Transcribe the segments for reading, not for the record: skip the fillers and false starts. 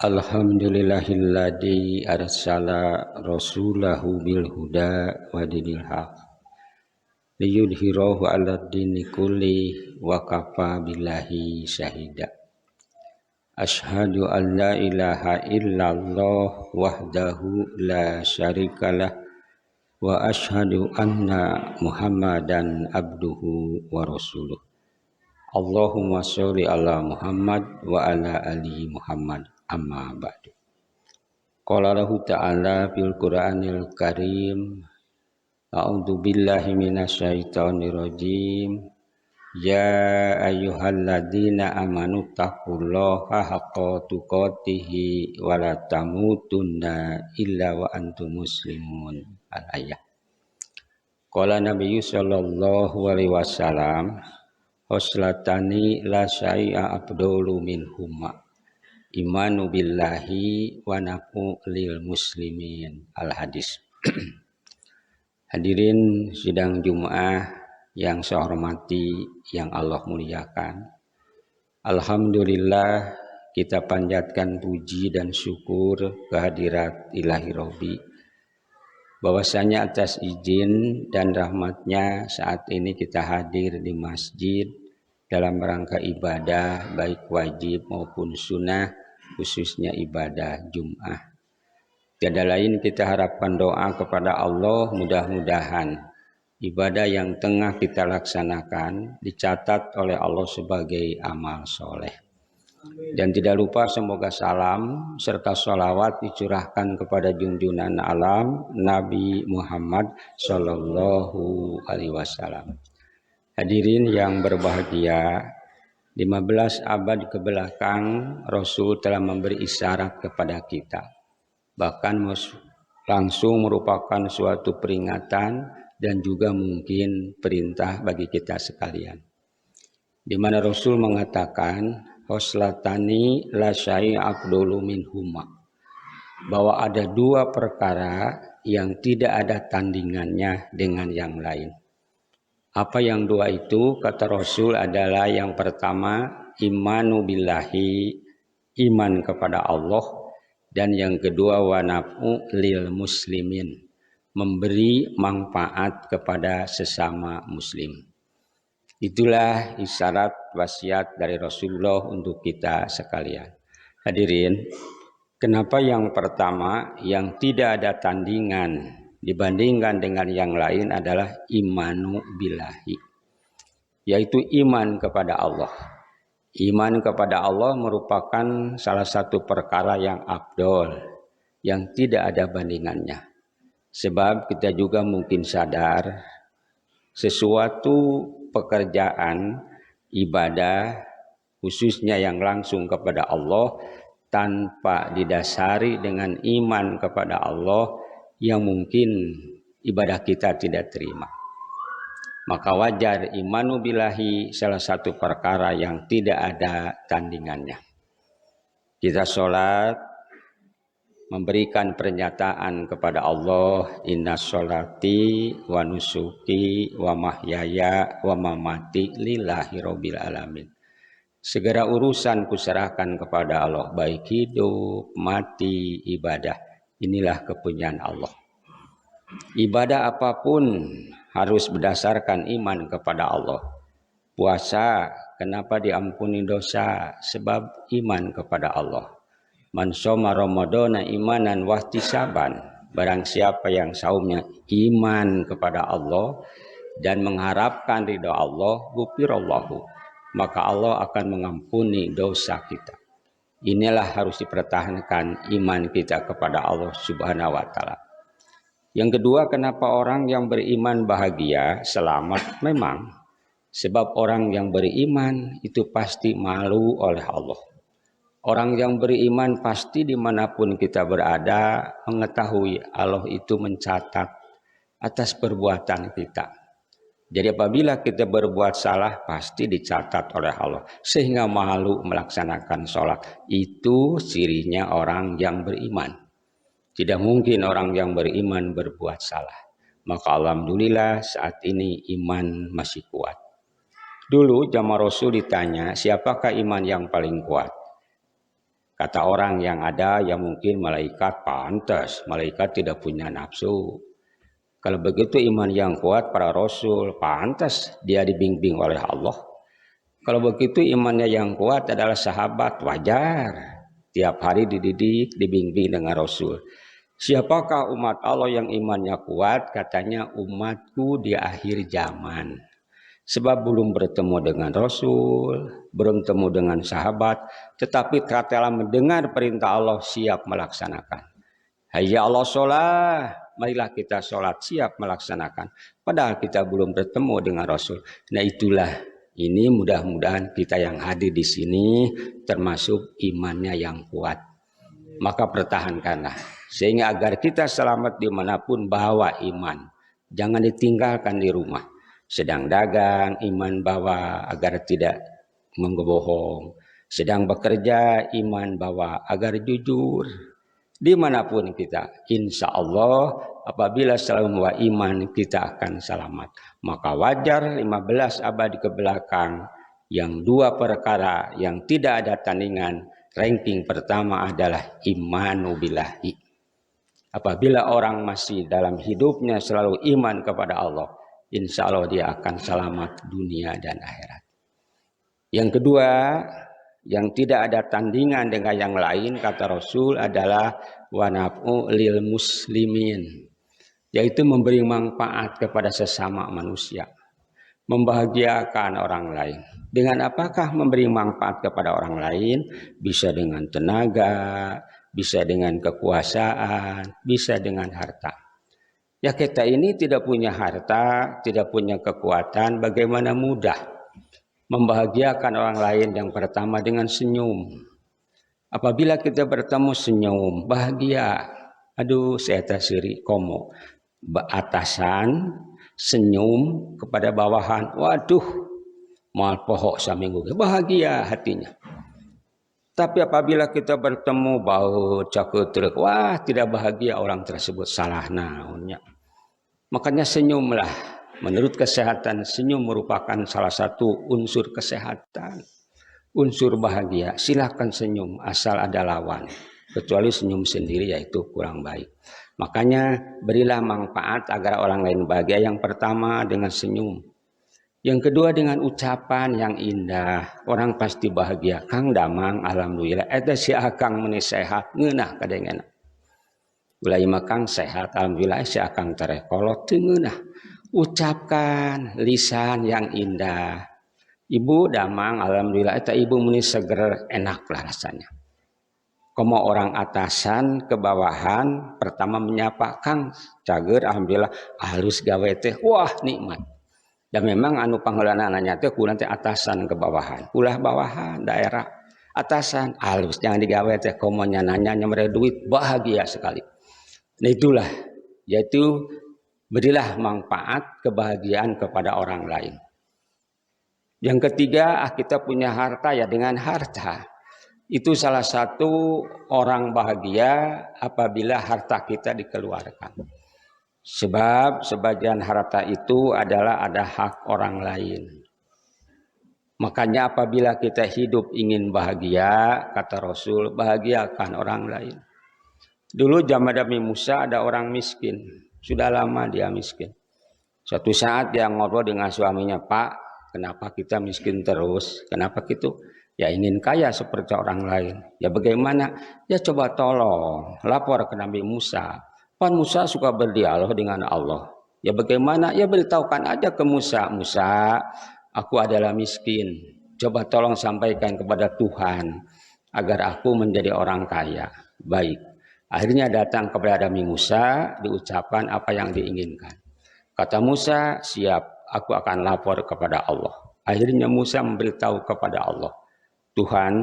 Alhamdulillahilladzi arsala rasulahu bil huda wa dinil haq liyudhhirahu 'alad dini kulli wa kafa billahi syahida. Asyhadu an la ilaha illallah wahdahu la syarikalah wa asyhadu anna Muhammadan abduhu wa rasuluh. Allahumma sholli ala Muhammad wa ala ali Muhammad. Amma ba'du. Qala lahu ta'ala fil Qur'anil Karim, a'udzu billahi minasyaitonir rajim. Ya ayyuhalladzina amanu taqullaha haqqa tuqatih wa la tamutunna illa wa antum muslimun. Al-ayah. Qala Nabi sallallahu alaihi wasallam, hoslatani la syai'a abdulu minhuma, imanu billahi wa nafu lil muslimin. Al-hadis. Hadirin sidang Jum'ah yang saya hormati, yang Allah muliakan, alhamdulillah kita panjatkan puji dan syukur kehadirat Ilahi Robbi, bahwasanya atas izin dan rahmatnya saat ini kita hadir di masjid dalam rangka ibadah baik wajib maupun sunnah, khususnya ibadah Jum'ah. Tiada lain kita harapkan doa kepada Allah, mudah-mudahan ibadah yang tengah kita laksanakan dicatat oleh Allah sebagai amal soleh. Dan tidak lupa semoga salam serta sholawat dicurahkan kepada junjungan alam Nabi Muhammad Sallallahu Alaihi Wasallam. Hadirin yang berbahagia, 15 abad ke belakang Rasul telah memberi isyarat kepada kita, bahkan langsung merupakan suatu peringatan dan juga mungkin perintah bagi kita sekalian, di mana Rasul mengatakan hoslatani la syai'a afdalu minhuma, bahwa ada dua perkara yang tidak ada tandingannya dengan yang lain. Apa yang dua itu? Kata Rasul adalah yang pertama imanu billahi, iman kepada Allah, dan yang kedua wa nafu lil muslimin, memberi manfaat kepada sesama muslim. Itulah isyarat wasiat dari Rasulullah untuk kita sekalian. Hadirin, kenapa yang pertama yang tidak ada tandingan dibandingkan dengan yang lain adalah imanu billahi, yaitu iman kepada Allah. Iman kepada Allah merupakan salah satu perkara yang afdol, yang tidak ada bandingannya. Sebab kita juga mungkin sadar sesuatu pekerjaan ibadah khususnya yang langsung kepada Allah tanpa didasari dengan iman kepada Allah, yang mungkin ibadah kita tidak terima. Maka wajar imanu billahi salah satu perkara yang tidak ada tandingannya. Kita sholat memberikan pernyataan kepada Allah, inna sholati wa nusuki wa mahyaya wa mamati lillahi rabbil alamin. Segala urusan kuserahkan kepada Allah, baik hidup, mati, ibadah. Inilah kepunyaan Allah. Ibadah apapun harus berdasarkan iman kepada Allah. Puasa, kenapa diampuni dosa? Sebab iman kepada Allah. Man shoma ramadhana imanan wahtisaban, barang siapa yang saumnya iman kepada Allah dan mengharapkan ridha Allah, ghufirallahu, maka Allah akan mengampuni dosa kita. Inilah harus dipertahankan iman kita kepada Allah Subhanahu wa taala. Yang kedua, kenapa orang yang beriman bahagia, selamat? Memang sebab orang yang beriman itu pasti malu oleh Allah. Orang yang beriman pasti dimanapun kita berada mengetahui Allah itu mencatat atas perbuatan kita. Jadi apabila kita berbuat salah pasti dicatat oleh Allah, sehingga malu melaksanakan sholat. Itu cirinya orang yang beriman. Tidak mungkin orang yang beriman berbuat salah. Maka alhamdulillah saat ini iman masih kuat. Dulu zaman Rasul ditanya, siapakah iman yang paling kuat? Kata orang yang ada yang mungkin malaikat pantas, malaikat tidak punya nafsu. Kalau begitu iman yang kuat para rasul pantas dia dibimbing oleh Allah. Kalau begitu imannya yang kuat adalah sahabat wajar. Tiap hari dididik, dibimbing dengan rasul. Siapakah umat Allah yang imannya kuat? Katanya umatku di akhir zaman. Sebab belum bertemu dengan Rasul, belum bertemu dengan sahabat, tetapi tatkala mendengar perintah Allah siap melaksanakan. Hayya Allah sholat, marilah kita sholat siap melaksanakan. Padahal kita belum bertemu dengan Rasul. Nah itulah ini mudah-mudahan kita yang hadir di sini termasuk imannya yang kuat. Maka pertahankanlah sehingga agar kita selamat dimanapun bawa iman. Jangan ditinggalkan di rumah. Sedang dagang, iman bawa agar tidak mengbohong. Sedang bekerja, iman bawa agar jujur. Dimanapun kita, insya Allah apabila selalu membawa iman kita akan selamat. Maka wajar 15 abad ke belakang yang dua perkara yang tidak ada tandingan. Ranking pertama adalah imanu billahi. Apabila orang masih dalam hidupnya selalu iman kepada Allah, insya Allah dia akan selamat dunia dan akhirat. Yang kedua, yang tidak ada tandingan dengan yang lain, kata Rasul adalah wanaf'u lil muslimin, yaitu memberi manfaat kepada sesama manusia, membahagiakan orang lain. Dengan apakah memberi manfaat kepada orang lain? Bisa dengan tenaga, bisa dengan kekuasaan, bisa dengan harta. Ya kita ini tidak punya harta, tidak punya kekuatan, bagaimana mudah membahagiakan orang lain? Yang pertama dengan senyum. Apabila kita bertemu senyum, bahagia. Aduh, saya tasiri komo. Atasan senyum kepada bawahan. Waduh, mal pohok saminggu. Bahagia hatinya. Tapi apabila kita bertemu bau cakutruk, wah tidak bahagia orang tersebut, salah naunnya. Makanya senyumlah. Menurut kesehatan, senyum merupakan salah satu unsur kesehatan. Unsur bahagia, silakan senyum asal ada lawan. Kecuali senyum sendiri yaitu kurang baik. Makanya berilah manfaat agar orang lain bahagia. Yang pertama dengan senyum. Yang kedua dengan ucapan yang indah. Orang pasti bahagia. Kang damang alhamdulillah. Eta si akang meni sehat. Ngeunah kadengena. Ulah kang sehat alhamdulillah si akang terekolot teu ngeunah. Ucapkan lisan yang indah. Ibu damang alhamdulillah eta ibu meni seger enak lah rasanya. Komo orang atasan ke bawahan pertama menyapa Kang cager alhamdulillah halus gawe teh wah nikmat. Dan memang anu pangheulana nanya teh kudu teh atasan ke bawahan. Ulah bawahan daerah atasan halus jangan digawe teh komo nanya nyamere duit bahagia sekali. Nah itulah yaitu berilah manfaat kebahagiaan kepada orang lain. Yang ketiga, kita punya harta ya dengan harta. Itu salah satu orang bahagia apabila harta kita dikeluarkan. Sebab sebagian harta itu adalah ada hak orang lain. Makanya apabila kita hidup ingin bahagia, kata Rasul, bahagiakan orang lain. Dulu zaman Nabi Musa ada orang miskin. Sudah lama dia miskin. Suatu saat dia ngobrol dengan suaminya, Pak, kenapa kita miskin terus? Kenapa gitu? Ya ingin kaya seperti orang lain. Ya bagaimana? Ya coba tolong lapor ke Nabi Musa. Pak Musa suka berdialog dengan Allah. Ya bagaimana? Ya beritahukan aja ke Musa. Musa, aku adalah miskin. Coba tolong sampaikan kepada Tuhan agar aku menjadi orang kaya. Baik. Akhirnya datang kepada Nabi Musa, diucapkan apa yang diinginkan. Kata Musa, siap, aku akan lapor kepada Allah. Akhirnya Musa memberitahu kepada Allah. Tuhan,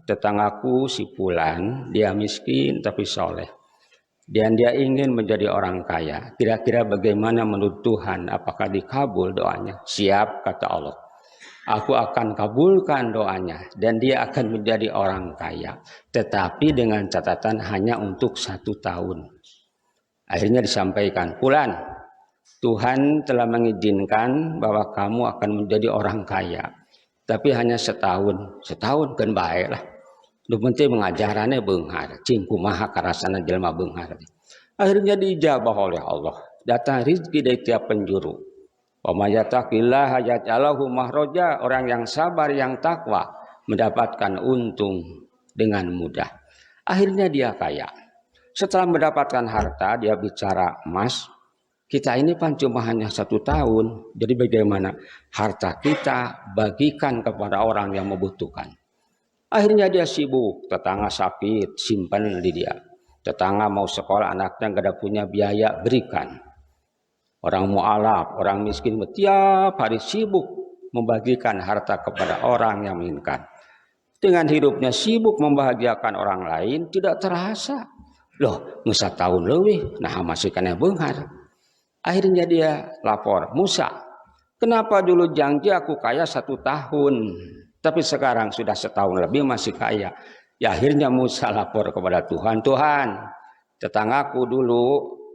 tetanggaku si Fulan, dia miskin tapi soleh. Dan dia ingin menjadi orang kaya. Kira-kira bagaimana menurut Tuhan? Apakah dikabul doanya? Siap, kata Allah. Aku akan kabulkan doanya. Dan dia akan menjadi orang kaya. Tetapi dengan catatan hanya untuk 1 tahun. Akhirnya disampaikan, Fulan, Tuhan telah mengizinkan bahwa kamu akan menjadi orang kaya. Tapi hanya setahun kan baiklah. Nu penting mengajarannya beunghar, cing kumaha karasana jelema beunghar. Akhirnya dijabah oleh Allah. Datang rizki dari tiap penjuru. Wa may yattaqillaha yaj'alhu mahraja, orang yang sabar, yang takwa mendapatkan untung dengan mudah. Akhirnya dia kaya. Setelah mendapatkan harta, dia bicara, "Mas, kita ini kan cuma hanya 1 tahun. Jadi bagaimana harta kita bagikan kepada orang yang membutuhkan." Akhirnya dia sibuk, tetangga sakit, simpan di dia. Tetangga mau sekolah, anaknya gak ada punya biaya, berikan. Orang mu'alaf, orang miskin, tiap hari sibuk membagikan harta kepada orang yang menginginkan. Dengan hidupnya sibuk membahagiakan orang lain, tidak terasa. Loh, nusa tahun lebih, nah masih kena beunghar. Akhirnya dia lapor, "Musa, kenapa dulu janji aku kaya 1 tahun? Tapi sekarang sudah 1 tahun lebih masih kaya." Ya akhirnya Musa lapor kepada Tuhan, "Tuhan, tetanggaku dulu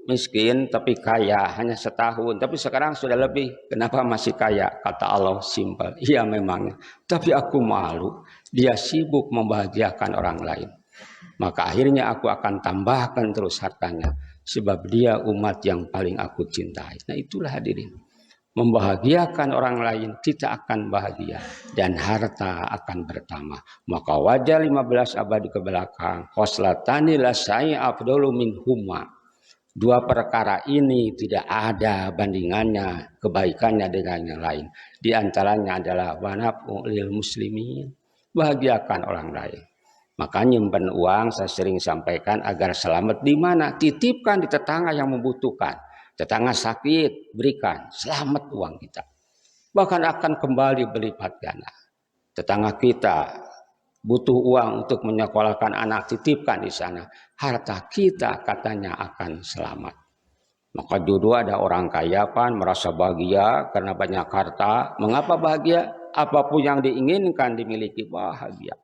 miskin tapi kaya hanya 1 tahun. Tapi sekarang sudah lebih. Kenapa masih kaya?" Kata Allah, simpel. Iya memangnya. Tapi aku malu. Dia sibuk membahagiakan orang lain. Maka akhirnya aku akan tambahkan terus hartanya. Sebab dia umat yang paling aku cintai. Nah itulah hadirin. Membahagiakan orang lain, kita akan bahagia. Dan harta akan bertambah. Maka wajah 15 abad ke belakang. Khoslatani lasai afdalu min huma. 2 perkara ini tidak ada bandingannya, kebaikannya dengan yang lain. Di antaranya adalah wanaf'u lil muslimin. Bahagiakan orang lain. Maka nyimpen uang, saya sering sampaikan, agar selamat di mana? Titipkan di tetangga yang membutuhkan. Tetangga sakit, berikan. Selamat uang kita. Bahkan akan kembali berlipat ganda. Tetangga kita butuh uang untuk menyekolahkan anak, titipkan di sana. Harta kita katanya akan selamat. Maka dulu ada orang kaya pan merasa bahagia karena banyak harta. Mengapa bahagia? Apapun yang diinginkan dimiliki, bahagia.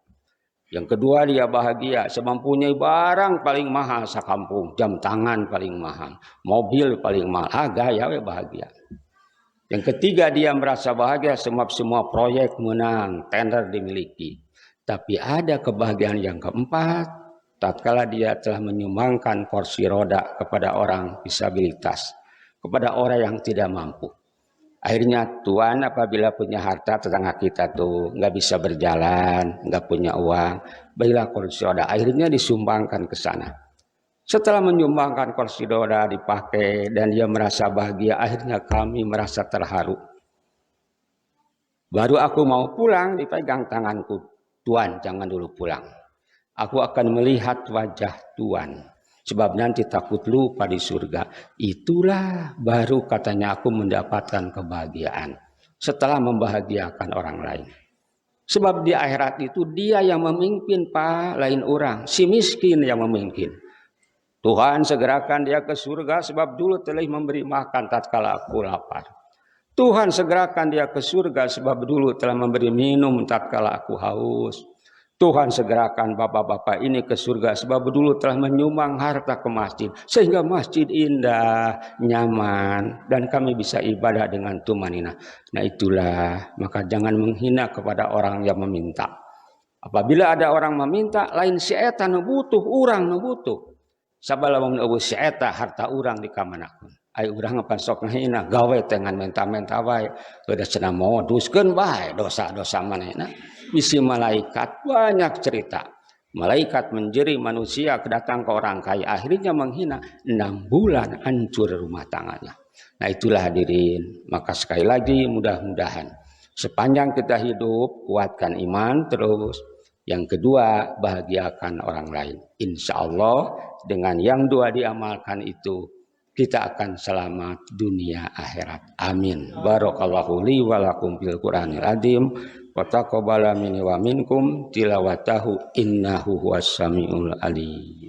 Yang kedua, dia bahagia sebab mempunyai barang paling mahal sakampung, jam tangan paling mahal, mobil paling mahal, gaya bahagia. Yang ketiga, dia merasa bahagia sebab semua proyek menang, tender dimiliki. Tapi ada kebahagiaan yang keempat, tatkala dia telah menyumbangkan kursi roda kepada orang disabilitas, kepada orang yang tidak mampu. Akhirnya Tuhan apabila punya harta, tetangga kita tuh nggak bisa berjalan, nggak punya uang, belilah kursi roda. Akhirnya disumbangkan ke sana. Setelah menyumbangkan kursi roda dipakai dan dia merasa bahagia, akhirnya kami merasa terharu. Baru aku mau pulang, dipegang tanganku, "Tuan, jangan dulu pulang. Aku akan melihat wajah Tuan. Sebab nanti takut lupa di surga." Itulah baru katanya aku mendapatkan kebahagiaan. Setelah membahagiakan orang lain. Sebab di akhirat itu dia yang memimpin Pak, lain orang. Si miskin yang memimpin. Tuhan segerakan dia ke surga sebab dulu telah memberi makan tatkala aku lapar. Tuhan segerakan dia ke surga sebab dulu telah memberi minum tatkala aku haus. Tuhan segerakan bapak-bapak ini ke surga sebab dulu telah menyumbang harta ke masjid. Sehingga masjid indah, nyaman, dan kami bisa ibadah dengan tumanina. Nah itulah, maka jangan menghina kepada orang yang meminta. Apabila ada orang meminta, lain si eta nu butuh, urang nu butuh. Sabalamun eueuh si eta harta urang di kamanakeun. Ai urang apa sok ngahina, gawe dengan menta-menta wae. Teu cenah moduskeun bae dosa-dosa manehna. Bisi malaikat banyak cerita. Malaikat menjeri manusia kedatang ke orang kaya. Akhirnya menghina 6 bulan hancur rumah tangannya. Nah itulah hadirin. Maka sekali lagi mudah-mudahan sepanjang kita hidup kuatkan iman terus. Yang kedua bahagiakan orang lain. Insya Allah dengan yang 2 diamalkan itu kita akan selamat dunia akhirat. Amin. Barakallahu li wa lakum fil Qur'anil azim. Wa taqabbala minni wa minkum tilawatahu innahu huwas samiul alim.